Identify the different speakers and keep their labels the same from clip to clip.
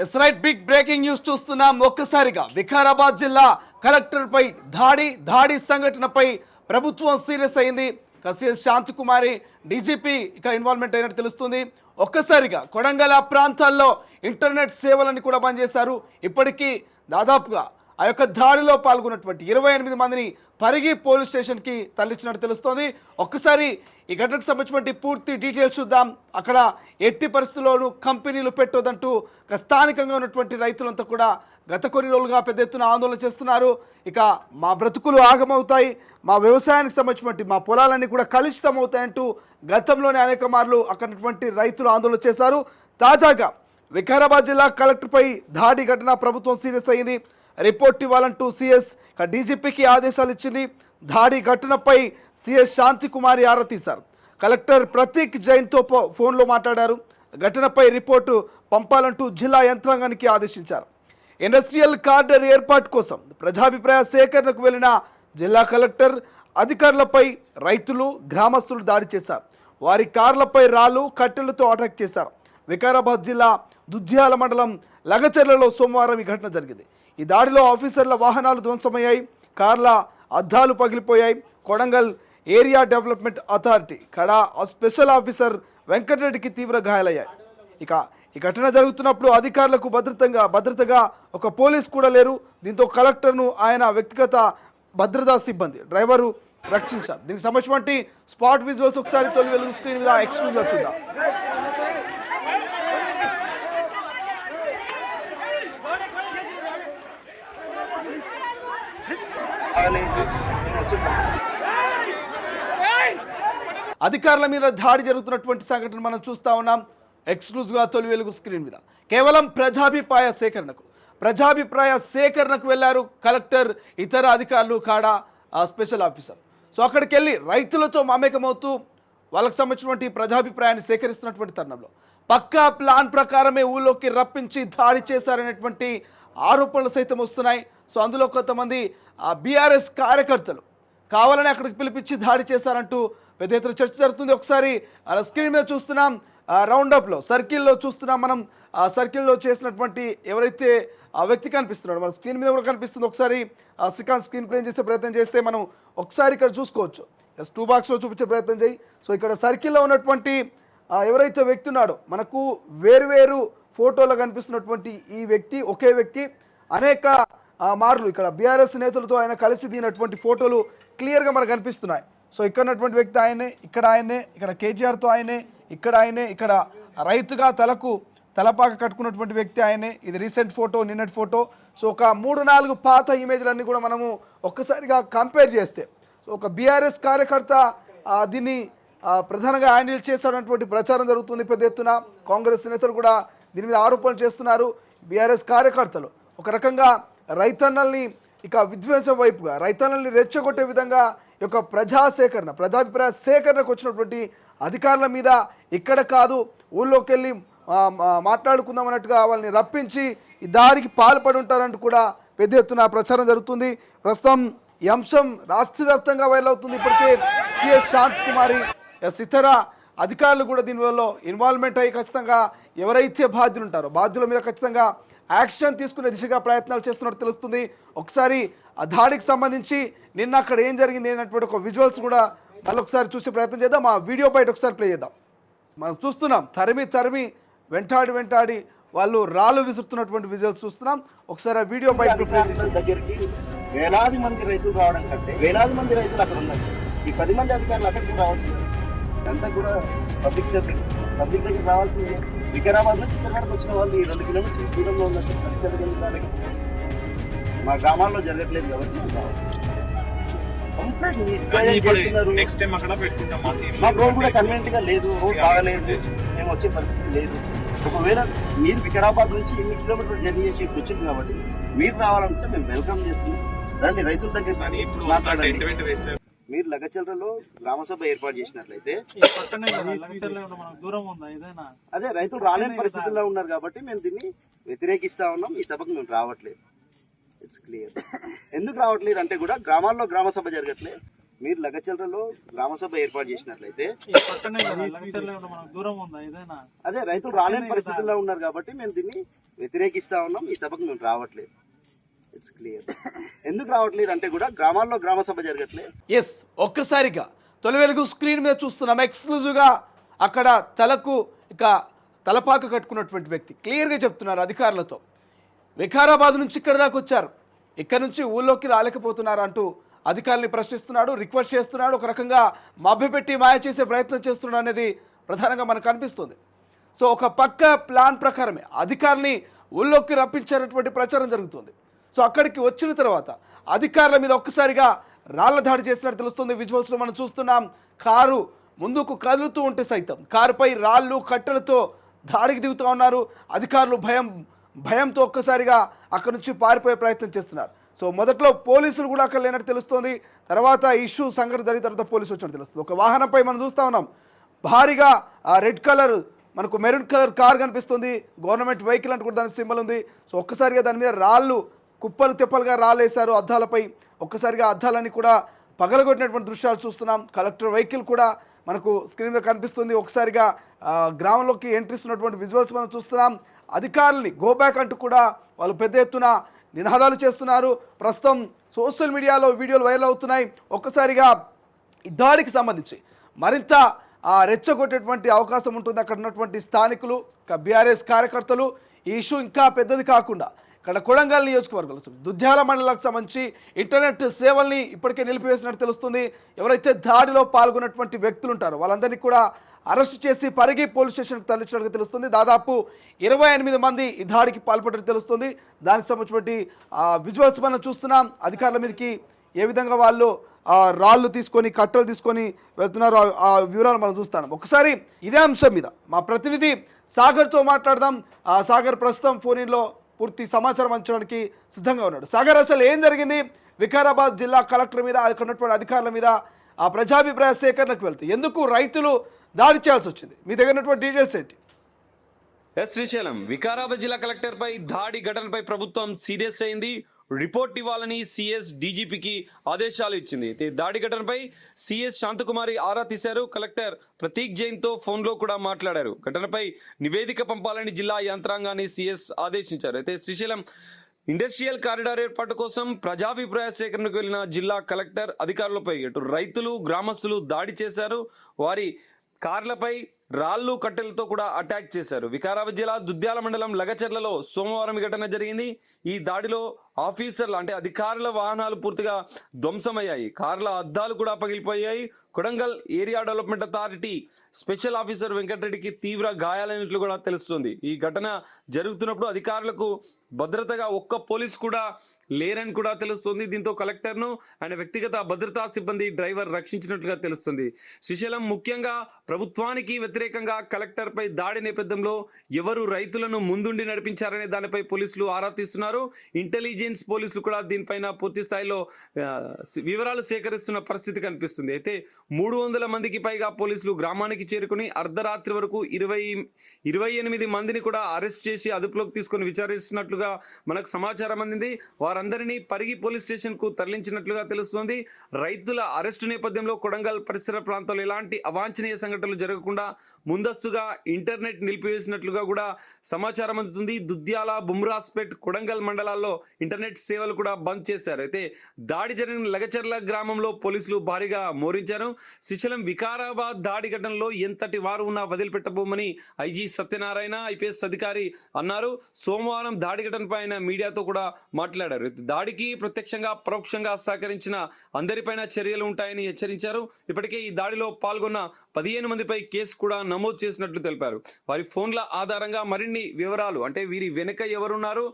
Speaker 1: Yes right, big breaking news చూస్తున్నాం. ఒక్కసారిగా వికారాబాద్ జిల్లా కలెక్టర్ పై దాడి సంఘటనపై ప్రభుత్వం సీరియస్ అయింది. సిఎస్ శాంతికుమారి డీజీపీ ఇన్వాల్వ్మెంట్ అయినట్టు తెలుస్తుంది. ఒక్కసారిగా కొడంగల్ ప్రాంతాల్లో ఇంటర్నెట్ సేవలను కూడా బంద్ చేశారు. ఇప్పటికీ దాదాపుగా ఆ యొక్క దాడిలో పాల్గొన్నటువంటి 28 మందిని పరిగి పోలీస్ స్టేషన్కి తరలించినట్టు తెలుస్తోంది. ఒక్కసారి ఈ ఘటనకు సంబంధించిన పూర్తి డీటెయిల్స్ చూద్దాం. అక్కడ ఎట్టి పరిస్థితుల్లోనూ కంపెనీలు పెట్టొద్దంటూ స్థానికంగా ఉన్నటువంటి రైతులంతా కూడా గత కొన్ని రోజులుగా పెద్ద ఎత్తున ఆందోళన చేస్తున్నారు. మా బ్రతుకులు ఆగమవుతాయి, మా వ్యవసాయానికి సంబంధించినటువంటి మా పొలాలన్నీ కూడా కలుషితం అవుతాయంటూ గతంలోనే అనేక మార్లు అక్కడటువంటి రైతులు ఆందోళన చేశారు. తాజాగా వికారాబాద్ జిల్లా కలెక్టర్పై దాడి ఘటన ప్రభుత్వం సీరియస్ అయింది. రిపోర్ట్ ఇవ్వాలంటూ సిఎస్ డీజీపీకి ఆదేశాలు ఇచ్చింది. దాడి ఘటనపై సిఎస్ శాంతికుమారి ఆరా తీశారు. కలెక్టర్ ప్రతీక్ జైన్తో ఫోన్లో మాట్లాడారు. ఘటనపై రిపోర్టు పంపాలంటూ జిల్లా యంత్రాంగానికి ఆదేశించారు. ఇండస్ట్రియల్ కార్డర్ ఏర్పాటు కోసం ప్రజాభిప్రాయ సేకరణకు వెళ్లిన జిల్లా కలెక్టర్ అధికారులపై రైతులు గ్రామస్తులు దాడి చేశారు. వారి కార్లపై రాళ్లు కట్టెలతో అటాక్ చేశారు. వికారాబాద్ జిల్లా దుద్యాల మండలం లగచెర్లలో సోమవారం ఈ ఘటన జరిగింది. ఈ దాడిలో ఆఫీసర్ల వాహనాలు ధ్వంసమయ్యాయి, కార్ల అద్దాలు పగిలిపోయాయి. కొడంగల్ ఏరియా డెవలప్మెంట్ అథారిటీ కడా స్పెషల్ ఆఫీసర్ వెంకటరెడ్డికి తీవ్ర గాయాలయ్యాయి. ఈ ఘటన జరుగుతున్నప్పుడు అధికారులకు భద్రతగా ఒక పోలీస్ కూడా లేరు. దీంతో కలెక్టర్ను ఆయన వ్యక్తిగత భద్రతా సిబ్బంది డ్రైవరు రక్షించారు. దీనికి సంబంధించిన స్పాట్ విజువల్స్ ఒకసారి తొలి వెలుగు స్క్రీన్ మీద ఎక్స్క్లూజివ్గా చూద్దాం. అధికారుల మీద దాడి జరుగుతున్నటువంటి సంఘటన మనం చూస్తా ఉన్నాం. ఎక్స్క్లూజివ్గా తొలి వెలుగు స్క్రీన్ మీద కేవలం ప్రజాభిప్రాయ సేకరణకు వెళ్లారు కలెక్టర్, ఇతర అధికారులు కాడా స్పెషల్ ఆఫీసర్. సో అక్కడికి వెళ్ళి రైతులతో మమేకమవుతూ వాళ్ళకి సంబంధించినటువంటి ప్రజాభిప్రాయాన్ని సేకరిస్తున్నటువంటి తరుణంలో పక్కా ప్లాన్ ప్రకారమే ఊళ్ళోకి రప్పించి దాడి చేశారనేటువంటి ఆరోపణలు సైతం వస్తున్నాయి. సో అందులో కొంతమంది బీఆర్ఎస్ కార్యకర్తలు కావాలని అక్కడికి పిలిపించి దాడి చేశారంటూ పెద్ద ఎత్తున చర్చ జరుగుతుంది. ఒకసారి స్క్రీన్ మీద చూస్తున్నాం, రౌండప్లో సర్కిల్లో చూస్తున్నాం మనం. ఆ సర్కిల్లో చేసినటువంటి ఎవరైతే ఆ వ్యక్తి కనిపిస్తున్నాడు మన స్క్రీన్ మీద కూడా కనిపిస్తుంది. ఒకసారి శ్రీకాంత్ స్క్రీన్ ప్లే చేసే ప్రయత్నం చేస్తే మనం ఒకసారి ఇక్కడ చూసుకోవచ్చు. S2 బాక్స్లో చూపించే ప్రయత్నం చేయి. సో ఇక్కడ సర్కిల్లో ఉన్నటువంటి ఎవరైతే వ్యక్తి ఉన్నాడో మనకు వేరువేరు ఫోటోలో కనిపిస్తున్నటువంటి ఈ వ్యక్తి ఒకే వ్యక్తి అనేక మార్లు ఇక్కడ బీఆర్ఎస్ నేతలతో ఆయన కలిసి దిగినటువంటి ఫోటోలు క్లియర్గా మనకు కనిపిస్తున్నాయి. సో ఇక్కడ ఉన్నటువంటి వ్యక్తి ఆయనే, ఇక్కడ కేటీఆర్తో ఆయనే, ఇక్కడ రైతుగా తలపాక కట్టుకున్నటువంటి వ్యక్తి ఆయనే. ఇది రీసెంట్ ఫోటో, నిన్నటి ఫోటో. సో ఒక 3-4 పాత ఇమేజ్లన్నీ కూడా మనము ఒక్కసారిగా కంపేర్ చేస్తే ఒక బీఆర్ఎస్ కార్యకర్త దీన్ని ప్రధానంగా హ్యాండిల్ చేశాడన్నటువంటి ప్రచారం జరుగుతుంది పెద్ద ఎత్తున. కాంగ్రెస్ నేతలు కూడా దీని మీద ఆరోపణలు చేస్తున్నారు. బీఆర్ఎస్ కార్యకర్తలు ఒక రకంగా రైతన్నల్ని విధ్వంసం వైపుగా రైతన్నల్ని రెచ్చగొట్టే విధంగా ఈ యొక్క ప్రజాభిప్రాయ సేకరణకు వచ్చినటువంటి అధికారుల మీద ఇక్కడ కాదు ఊళ్ళోకి వెళ్ళి మాట్లాడుకుందాం అన్నట్టుగా వాళ్ళని రప్పించి ఈ దాడికి పాల్పడి ఉంటారంటూ కూడా పెద్ద ఎత్తున ప్రచారం జరుగుతుంది. ప్రస్తుతం ఈ అంశం రాష్ట్ర వ్యాప్తంగా వైరల్ అవుతుంది. ఇప్పటికే సిఎస్ శాంతికుమారి ఇతర అధికారులు కూడా దీనివల్ల ఇన్వాల్వ్మెంట్ అయ్యి ఖచ్చితంగా ఎవరైతే బాధ్యులు ఉంటారో బాధ్యుల మీద ఖచ్చితంగా యాక్షన్ తీసుకునే దిశగా ప్రయత్నాలు చేస్తున్నట్టు తెలుస్తుంది. ఒకసారి ఆ దాడికి సంబంధించి నిన్న అక్కడ ఏం జరిగింది అనేటువంటి ఒక విజువల్స్ కూడా మళ్ళీ ఒకసారి చూసే ప్రయత్నం చేద్దాం. ఆ వీడియో బయట ఒకసారి ప్లే చేద్దాం. మనం చూస్తున్నాం తరిమి వెంటాడి వాళ్ళు రాళ్ళు విసురుతున్నటువంటి విజువల్స్ చూస్తున్నాం. ఒకసారి ఆ వీడియో బయట ప్లే చేద్దాం.
Speaker 2: దగ్గరికి వేలాది మంది రైతులు రావడం కంటే వేలాది మంది రైతులు అక్కడ ఉన్నారు. ఈ 10 మంది అధికారులు అక్కడికి రావచ్చు. అంతా కూడా పబ్లిక్ దగ్గర రావాల్సింది. వికారాబాద్ నుంచి చిక్కడికి వచ్చిన వాళ్ళు ఈ 2 కిలోమీటర్ల దూరంలో ఉన్నట్టు మా గ్రామాల్లో జరగట్లేదు కాబట్టి మాకు రోడ్ కూడా కన్వీనియంట్ గా లేదు, రోడ్ బాగలేదు, మేము వచ్చే పరిస్థితి లేదు. ఒకవేళ మీరు వికారాబాద్ నుంచి 8 కిలోమీటర్లు జర్నీ చేసి వచ్చింది కాబట్టి మీరు రావాలంటే మేము వెల్కమ్ చేస్తున్నాం. రండి రైతుల దగ్గర మాట్లాడండి. మీరు లగచెర్లలో గ్రామసభ ఏర్పాటు చేసినట్లయితే అదే రైతులు రాలేని పరిస్థితుల్లో ఉన్నారు కాబట్టి మేము దీన్ని వ్యతిరేకిస్తా ఉన్నాం. ఈ సభకు మేము రావట్లేదు. It's clear. ఎందుకు రావట్లేదు అంటే కూడా గ్రామాల్లో గ్రామసభ జరగట్లేదు, మీరు లగచర్లలో గ్రామ సభ ఏర్పాటు చేసినట్లయితే అదే రైతులు రాలేని పరిస్థితుల్లో ఉన్నారు కాబట్టి మేము దీన్ని వ్యతిరేకిస్తా ఉన్నాం. ఈ సభకు మేము రావట్లేదు. It's clear. ఎందుకు రావట్లేదు అంటే కూడా గ్రామాల్లో గ్రామ సభ జరగట్లేదు.
Speaker 1: ఎస్, ఒక్కసారిగా తొలి వెలుగు స్క్రీన్ మీద చూస్తున్నాం. ఎక్స్క్లూజివ్గా అక్కడ తలకు ఇక తలపాక కట్టుకున్నటువంటి వ్యక్తి క్లియర్గా చెప్తున్నారు అధికారులతో, వికారాబాద్ నుంచి ఇక్కడ దాకా వచ్చారు, ఇక్కడ నుంచి ఊళ్ళోకి రాలేకపోతున్నారు అంటూ అధికారుల్ని ప్రశ్నిస్తున్నాడు, రిక్వెస్ట్ చేస్తున్నాడు, ఒక రకంగా మభ్యపెట్టి మాయ చేసే ప్రయత్నం చేస్తున్నాడు అనేది ప్రధానంగా మనకు అనిపిస్తుంది. సో ఒక పక్క ప్లాన్ ప్రకారమే అధికారుల్ని ఊళ్ళోకి రప్పించేటటువంటి ప్రచారం జరుగుతుంది. సో అక్కడికి వచ్చిన తర్వాత అధికారుల మీద ఒక్కసారిగా రాళ్ల దాడి చేసినట్టు తెలుస్తుంది. విజువల్స్లో మనం చూస్తున్నాం. కారు ముందుకు కదులుతూ ఉంటే సైతం కారుపై రాళ్ళు కట్టెలతో దాడికి దిగుతూ ఉన్నారు అధికారులు. భయంతో ఒక్కసారిగా అక్కడ నుంచి పారిపోయే ప్రయత్నం చేస్తున్నారు. సో మొదట్లో పోలీసులు కూడా అక్కడ లేనట్టు తెలుస్తుంది. తర్వాత ఇష్యూ సంఘటన జరిగిన తర్వాత పోలీసులు వచ్చినట్టు తెలుస్తుంది. ఒక వాహనంపై మనం చూస్తూ ఉన్నాం, భారీగా రెడ్ కలర్ మనకు మెరూన్ కలర్ కార్ కనిపిస్తుంది, గవర్నమెంట్ వెహికల్ అంటూ కూడా దానికి సింబల్ ఉంది. సో ఒక్కసారిగా దాని మీద రాళ్ళు కుప్పలు తిప్పలుగా రాళ్ళు వేశారు అద్దాలపై. ఒక్కసారిగా అద్దాలన్నీ కూడా పగలగొట్టినటువంటి దృశ్యాలు చూస్తున్నాం. కలెక్టర్ వెహికల్ కూడా మనకు స్క్రీన్ మీద కనిపిస్తుంది. ఒకసారిగా గ్రామంలోకి ఎంట్రీ ఇస్తున్నటువంటి విజువల్స్ మనం చూస్తున్నాం. అధికారుల్ని గో బ్యాక్ అంటూ కూడా వాళ్ళు పెద్ద ఎత్తున నినాదాలు చేస్తున్నారు. ప్రస్తుతం సోషల్ మీడియాలో వీడియోలు వైరల్ అవుతున్నాయి. ఒక్కసారిగా ఈ దాడికి సంబంధించి మరింత రెచ్చగొట్టేటువంటి అవకాశం ఉంటుంది అక్కడ ఉన్నటువంటి స్థానికులు, బీఆర్ఎస్ కార్యకర్తలు. ఈ ఇష్యూ ఇంకా పెద్దది కాకుండా ఇక్కడ కొడంగల్ నియోజకవర్గంలో దుద్యాల మండలానికి సంబంధించి ఇంటర్నెట్ సేవల్ని ఇప్పటికే నిలిపివేసినట్టు తెలుస్తుంది. ఎవరైతే దాడిలో పాల్గొన్నటువంటి వ్యక్తులు ఉంటారో వాళ్ళందరినీ కూడా అరెస్ట్ చేసి పరిగి పోలీస్ స్టేషన్కి తరలించినట్టు తెలుస్తుంది. దాదాపు 28 మంది ఈ దాడికి పాల్పడినట్టు తెలుస్తుంది. దానికి సంబంధించినటువంటి విజువల్స్ మనం చూస్తున్నాం. అధికారుల మీదకి ఏ విధంగా వాళ్ళు రాళ్ళు తీసుకొని కట్టెలు తీసుకొని వెళ్తున్నారు ఆ వివరాలు మనం చూస్తాం. ఒకసారి ఇదే అంశం మీద మా ప్రతినిధి సాగర్తో మాట్లాడదాం. సాగర్ ప్రస్తుతం ఫోన్లో పూర్తి సమాచారం అందించడానికి సిద్ధంగా ఉన్నాడు. సాగర్, అసలు ఏం జరిగింది? వికారాబాద్ జిల్లా కలెక్టర్ మీద అక్కడ ఉన్నటువంటి అధికారుల మీద ఆ ప్రజాభిప్రాయ సేకరణకు వెళ్తే ఎందుకు రైతులు దాడి చేయాల్సి వచ్చింది? మీ దగ్గర ఉన్నటువంటి డీటెయిల్స్ ఏంటి?
Speaker 3: శ్రీశైలం, వికారాబాద్ జిల్లా కలెక్టర్ పై దాడి ఘటనపై ప్రభుత్వం సీరియస్ అయింది. రిపోర్ట్ ఇవ్వాలని సిఎస్ డీజీపీకి ఆదేశాలు ఇచ్చింది. దాడి ఘటనపై సిఎస్ శాంతకుమారి ఆరా తీశారు. కలెక్టర్ ప్రతీక్ జైన్తో ఫోన్లో కూడా మాట్లాడారు. ఘటనపై నివేదిక పంపాలని జిల్లా యంత్రాంగాన్ని సిఎస్ ఆదేశించారు. అయితే శ్రీశైలం ఇండస్ట్రియల్ కారిడార్ ఏర్పాటు కోసం ప్రజాభిప్రాయ సేకరణకు వెళ్లిన జిల్లా కలెక్టర్ అధికారులపై అటు రైతులు గ్రామస్తులు దాడి చేశారు. వారి కార్లపై రాళ్ళు కట్టెలతో కూడా అటాక్ చేశారు. వికారాబాద్ జిల్లా దుద్యాల మండలం లగచర్లలో సోమవారం ఘటన జరిగింది. ఈ దాడిలో ఆఫీసర్లు అంటే అధికారుల వాహనాలు పూర్తిగా ధ్వంసమయ్యాయి. కార్ల అద్దాలు కూడా పగిలిపోయాయి. Kodangal area development authority special officer వెంకటరెడ్డికి తీవ్ర గాయాలైనట్లు కూడా తెలుస్తుంది. ఈ ఘటన జరుగుతున్నప్పుడు అధికారులకు భద్రతగా ఒక్క పోలీస్ కూడా లేరని కూడా తెలుస్తుంది. దీంతో కలెక్టర్ను ఆయన వ్యక్తిగత భద్రతా సిబ్బంది డ్రైవర్ రక్షించినట్లుగా తెలుస్తుంది. శ్రీశైలం ముఖ్యంగా ప్రభుత్వానికి వ్యతిరేకంగా కలెక్టర్ పై దాడి నేపథ్యంలో ఎవరు రైతులను ముందుండి నడిపించారనే దానిపై పోలీసులు ఆరా తీస్తున్నారు. ఇంటెలిజెన్స్ పోలీసులు కూడా దీనిపైన పూర్తి స్థాయిలో వివరాలు సేకరిస్తున్న పరిస్థితి కనిపిస్తుంది. అయితే 300 మందికి పైగా పోలీసులు గ్రామానికి చేరుకుని అర్ధరాత్రి వరకు 28 మందిని కూడా అరెస్ట్ చేసి అదుపులోకి తీసుకొని విచారిస్తున్నట్లుగా మనకు సమాచారం అందింది. వారందరినీ పరిగి పోలీస్ స్టేషన్ కు తరలించినట్లుగా తెలుస్తోంది. రైతుల అరెస్టు నేపథ్యంలో కొడంగల్ పరిసర ప్రాంతాల్లో ఎలాంటి అవాంఛనీయ సంఘటనలు జరగకుండా ముందస్తుగా ఇంటర్నెట్ నిలిపివేసినట్లుగా కూడా సమాచారం అందుతుంది. దుద్యాల, బుమ్రాస్పేట్, కొడంగల్ మండలాల్లో ఇంటర్నెట్ సేవలు కూడా బంద్ చేశారు. అయితే దాడి జరిగిన లగచర్ల గ్రామంలో పోలీసులు భారీగా మోరించారు. శ్రీశైలం వికారాబాద్ దాడి ఘటనలో ఎంతటి వారు ఉన్నా వదిలిపెట్టబోమని ఐజీ సత్యనారాయణ ఐపీఎస్ అధికారి అన్నారు. సోమవారం దాడి ఘటనపై ఆయన మీడియాతో కూడా మాట్లాడారు. దాడికి ప్రత్యక్షంగా పరోక్షంగా సహకరించిన అందరిపైన చర్యలు ఉంటాయని హెచ్చరించారు. ఇప్పటికే ఈ దాడిలో పాల్గొన్న 15 మందిపై కేసు కూడా నమోదు చేసినట్లు తెలిపారు. వారి ఫోన్ల ఆధారంగా మరిన్ని వివరాలు అంటే వీరి వెనుక ఎవరున్నారు,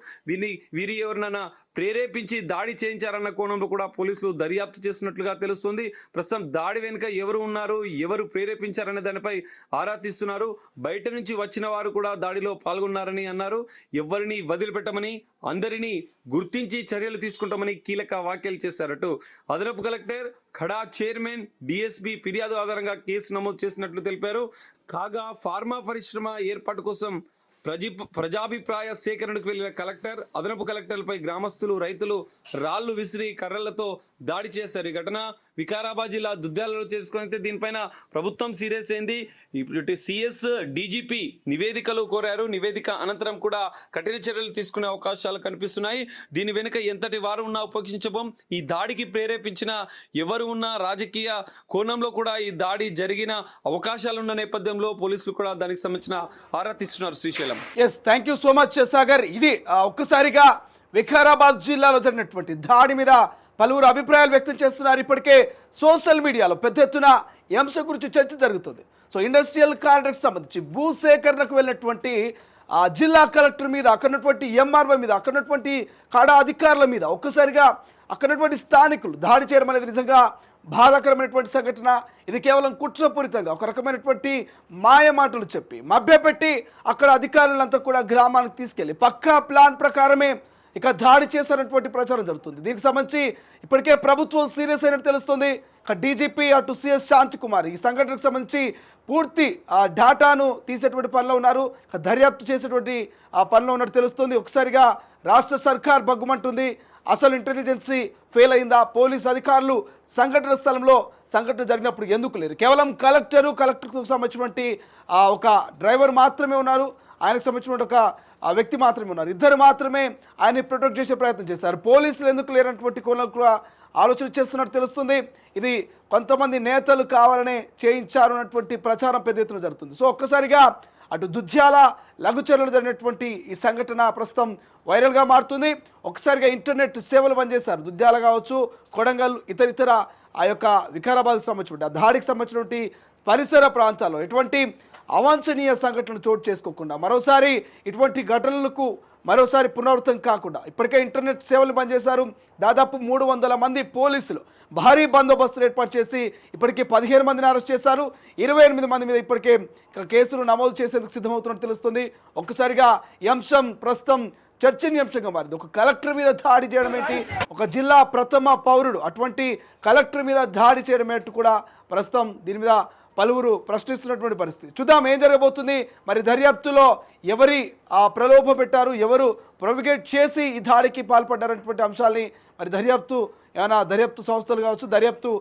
Speaker 3: వీరి ఎవరినైనా ప్రేరేపించి దాడి చేయించారన్న కోణంలో కూడా పోలీసులు దర్యాప్తు చేస్తున్నట్లుగా తెలుస్తుంది. ప్రస్తుతం దాడి వెనుక ఎవరు ఉన్నారు, ఎవరు ప్రేరేపించారనే దానిపై ఆరా తీస్తున్నారు. బయట నుంచి వచ్చిన వారు కూడా దాడిలో పాల్గొన్నారని అన్నారు. ఎవరిని వదిలిపెట్టమని, అందరినీ గుర్తించి చర్యలు తీసుకుంటామని కీలక వ్యాఖ్యలు చేశారట. అదనపు కలెక్టర్ ఖడా చైర్మన్ డిఎస్పీ ఫిర్యాదు ఆధారంగా కేసు నమోదు చేసినట్లు తెలిపారు. కాగా ఫార్మా పరిశ్రమ ఏర్పాటు కోసం ప్రజాభిప్రాయ సేకరణకు వెళ్లిన కలెక్టర్, అదనపు కలెక్టర్లపై గ్రామస్తులు, రైతులు రాళ్లు విసిరి కర్రలతో దాడి చేశారు. ఈ ఘటన వికారాబాద్ జిల్లా దుద్దాలలో చేసుకుని దీనిపైన ప్రభుత్వం సీరియస్ అయింది. ఇప్పుడు సిఎస్ డీజీపీ నివేదికలు కోరారు. నివేదిక అనంతరం కూడా కఠిన చర్యలు తీసుకునే అవకాశాలు కనిపిస్తున్నాయి. దీని వెనుక ఎంతటి వారు ఉన్నా ఉపేక్షించబోం. ఈ దాడికి ప్రేరేపించిన ఎవరు ఉన్నా రాజకీయ కోణంలో కూడా ఈ దాడి జరిగిన అవకాశాలున్న నేపథ్యంలో పోలీసులు కూడా దానికి సంబంధించిన ఆరా తీస్తున్నారు. Srisailam.
Speaker 1: Yes, thank you so much Sagar. ఇది ఒక్కసారిగా వికారాబాద్ జిల్లాలో జరిగినటువంటి దాడి మీద పలువురు అభిప్రాయాలు వ్యక్తం చేస్తున్నారు. ఇప్పటికే సోషల్ మీడియాలో పెద్ద ఎత్తున ఈ అంశం గురించి చర్చ జరుగుతుంది. సో ఇండస్ట్రియల్ కారిడార్కి సంబంధించి భూసేకరణకు వెళ్ళినటువంటి జిల్లా కలెక్టర్ మీద, అక్కడున్నటువంటి ఎంఆర్ఓ మీద, అక్కడున్నటువంటి కాడా అధికారుల మీద ఒక్కసారిగా అక్కడున్నటువంటి స్థానికులు దాడి చేయడం అనేది నిజంగా బాధాకరమైనటువంటి సంఘటన. ఇది కేవలం కుట్రపూరితంగా ఒక రకమైనటువంటి మాయ మాటలు చెప్పి మభ్యపెట్టి అక్కడ అధికారులంతా కూడా గ్రామానికి తీసుకెళ్ళి పక్కా ప్లాన్ ప్రకారమే ఇక దాడి చేశారన్నటువంటి ప్రచారం జరుగుతుంది. దీనికి సంబంధించి ఇప్పటికే ప్రభుత్వం సీరియస్ అయినట్టు తెలుస్తుంది. ఇక డీజీపీ అటు సిఎస్ శాంతికుమార్ ఈ సంఘటనకు సంబంధించి పూర్తి డేటాను తీసేటువంటి పనిలో ఉన్నారు. ఇక దర్యాప్తు చేసేటువంటి పనిలో ఉన్నట్టు తెలుస్తుంది. ఒకసారిగా రాష్ట్ర సర్కార్ బగ్గుమంటుంది. అసలు ఇంటెలిజెన్సీ ఫెయిల్ అయిందా? పోలీస్ అధికారులు సంఘటన స్థలంలో సంఘటన జరిగినప్పుడు ఎందుకు లేరు? కేవలం కలెక్టర్కు సంబంధించినటువంటి ఒక డ్రైవర్ మాత్రమే ఉన్నారు. ఆయనకు సంబంధించిన ఒక వ్యక్తి మాత్రమే ఉన్నారు. ఇద్దరు మాత్రమే ఆయన్ని ప్రొటెక్ట్ చేసే ప్రయత్నం చేశారు. పోలీసులు ఎందుకు లేనటువంటి కోణం కూడా ఆలోచన చేస్తున్నట్టు తెలుస్తుంది. ఇది కొంతమంది నేతలు కావాలనే చేయించారు అన్నటువంటి ప్రచారం పెద్ద ఎత్తున జరుగుతుంది. సో ఒక్కసారిగా అటు దుద్యాల లఘుచర్యలు జరిగినటువంటి ఈ సంఘటన ప్రస్తుతం వైరల్గా మారుతుంది. ఒకసారిగా ఇంటర్నెట్ సేవలు బంద్ చేశారు. దుద్యాల కావచ్చు, కొడంగల్, ఇతర ఆ యొక్క వికారాబాద్కి సంబంధించిన దాడికి సంబంధించినటువంటి పరిసర ప్రాంతాల్లో ఎటువంటి అవాంఛనీయ సంఘటనలు చోటు చేసుకోకుండా మరోసారి ఇటువంటి ఘటనలకు మరోసారి పునరావృతం కాకుండా ఇప్పటికే ఇంటర్నెట్ సేవలు బంద్ చేశారు. దాదాపు 300 మంది పోలీసులు భారీ బందోబస్తులు ఏర్పాటు చేసి ఇప్పటికే 15 మందిని అరెస్ట్ చేశారు. 28 మంది మీద ఇప్పటికే కేసులు నమోదు చేసేందుకు సిద్ధమవుతున్నట్టు తెలుస్తుంది. ఒక్కసారిగా ఈ అంశం ప్రస్తుతం చర్చనీయాంశంగా మారింది. ఒక కలెక్టర్ మీద దాడి చేయడం ఏంటి? ఒక జిల్లా ప్రథమ పౌరుడు అటువంటి కలెక్టర్ మీద దాడి చేయడం ఏంటి కూడా ప్రస్తుతం దీని మీద పలువురు ప్రశ్నిస్తున్నటువంటి పరిస్థితి. చూద్దాం ఏం జరగబోతుంది. మరి దర్యాప్తులో ఎవరి ప్రలోభ పెట్టారు, ఎవరు ప్రొవిగేట్ చేసి ఈ దాడికి పాల్పడ్డారనేటువంటి అంశాలని మరి దర్యాప్తు సంస్థలు కావచ్చు, దర్యాప్తు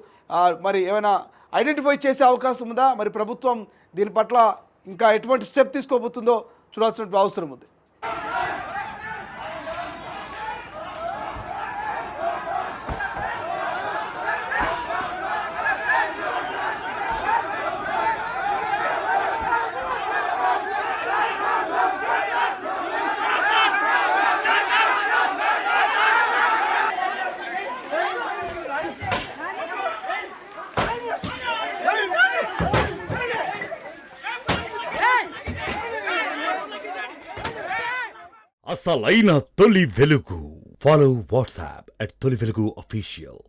Speaker 1: మరి ఏమైనా ఐడెంటిఫై చేసే అవకాశం ఉందా? మరి ప్రభుత్వం దీని పట్ల ఇంకా ఎటువంటి స్టెప్ తీసుకోబోతుందో చూడాల్సిన అవసరం ఉంది.
Speaker 4: అసలైన తొలి వెలుగు. ఫాలో వాట్సాప్ @తొలి వెలుగు official.